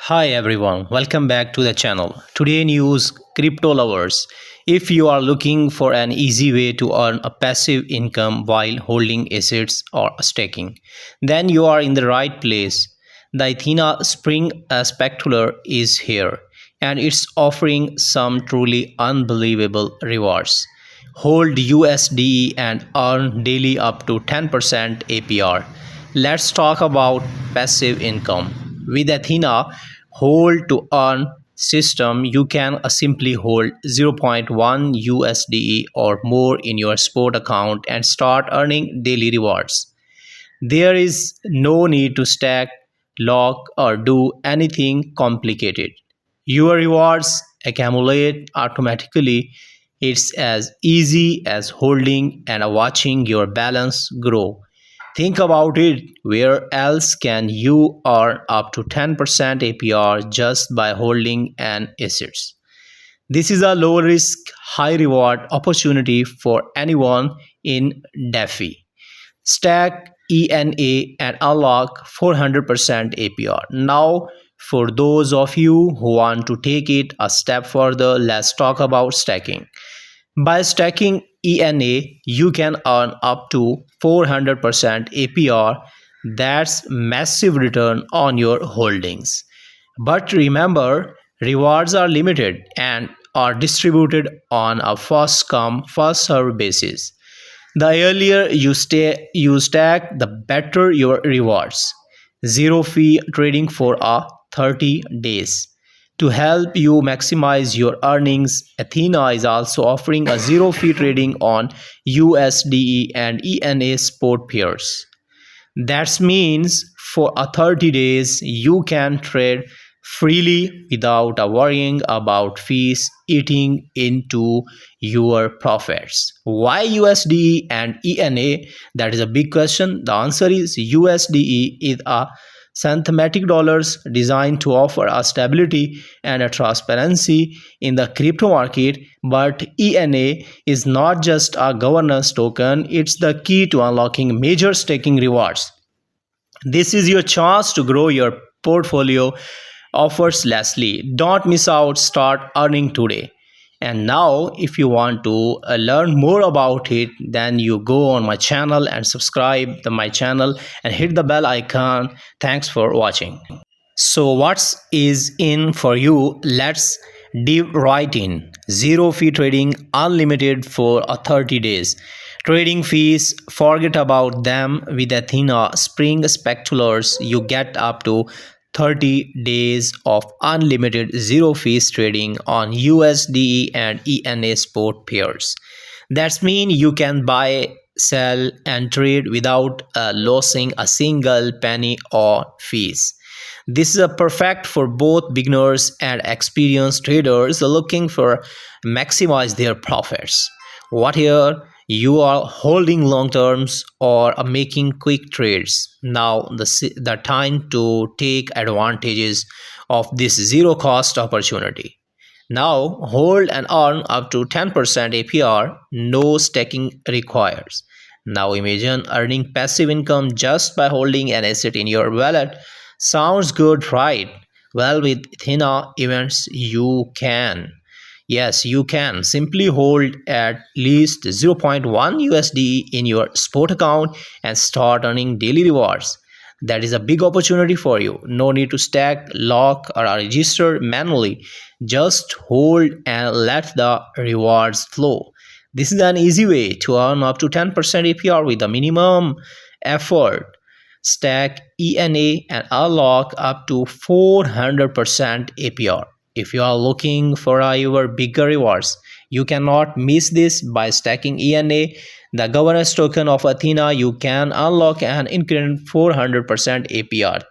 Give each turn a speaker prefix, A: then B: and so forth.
A: Hi everyone, welcome back to the channel. Today news crypto lovers. If you are looking for an easy way to earn a passive income while holding assets or staking, then you are in the right place. The Ethena Spring Spectacular is here and it's offering some truly unbelievable rewards. Hold USDE and earn daily up to 10% APR. Let's talk about passive income. With Athena hold to earn system, you can simply hold zero point 0.1 USDE or more in your spot account and start earning daily rewards. There is no need to stack, lock, or do anything complicated. Your rewards accumulate automatically. It's as easy as holding and watching your balance grow. Think about it, where else can you earn up to 10% APR just by holding an assets? This is a low risk, high reward opportunity for anyone in DeFi. Stack ENA and unlock 400% APR. Now, for those of you who want to take it a step further, let's talk about stacking. By stacking ENA, you can earn up to 400% APR. That's massive return on your holdings. But remember, rewards are limited and are distributed on a first come, first served basis. The earlier you stack, the better your rewards. Zero fee trading for 30 days. To help you maximize your earnings, Athena is also offering a zero fee trading on USDE and ENA spot pairs. That means for 30 days you can trade freely without worrying about fees eating into your profits. Why USDE and ENA? That is a big question. The answer is USDE is a synthetic dollars designed to offer a stability and a transparency in the crypto market, but ENA is not just a governance token, it's the key to unlocking major staking rewards. This is your chance to grow your portfolio effortlessly. Don't miss out, start earning today. And now if you want to learn more about it, then you go on my channel and subscribe to my channel and hit the bell icon. Thanks for watching. So what's is in for you? Let's dive right in. Zero fee trading, unlimited for 30 days. Trading fees, forget about them. With Athena Spring Spectaculars, you get up to 30 days of unlimited zero fees trading on USDE and ENA spot pairs. That means you can buy, sell, and trade without losing a single penny or fees. This is a perfect for both beginners and experienced traders looking for maximize their profits. What here? You are holding long terms or making quick trades. Now the time to take advantages of this zero cost opportunity. Now hold and earn up to 10% APR, no staking requires. Now imagine earning passive income just by holding an asset in your wallet. Sounds good, right? Well, with Ethena events you can. Yes, you can simply hold at least zero point 0.1 USD in your spot account and start earning daily rewards. That is a big opportunity for you. No need to stack, lock, or register manually. Just hold and let the rewards flow. This is an easy way to earn up to 10% APR with a minimum effort. Stack ENA and unlock up to 400% APR. If you are looking for your bigger rewards, you cannot miss this. By stacking ENA, the governance token of Athena, you can unlock an incremental 400% APR.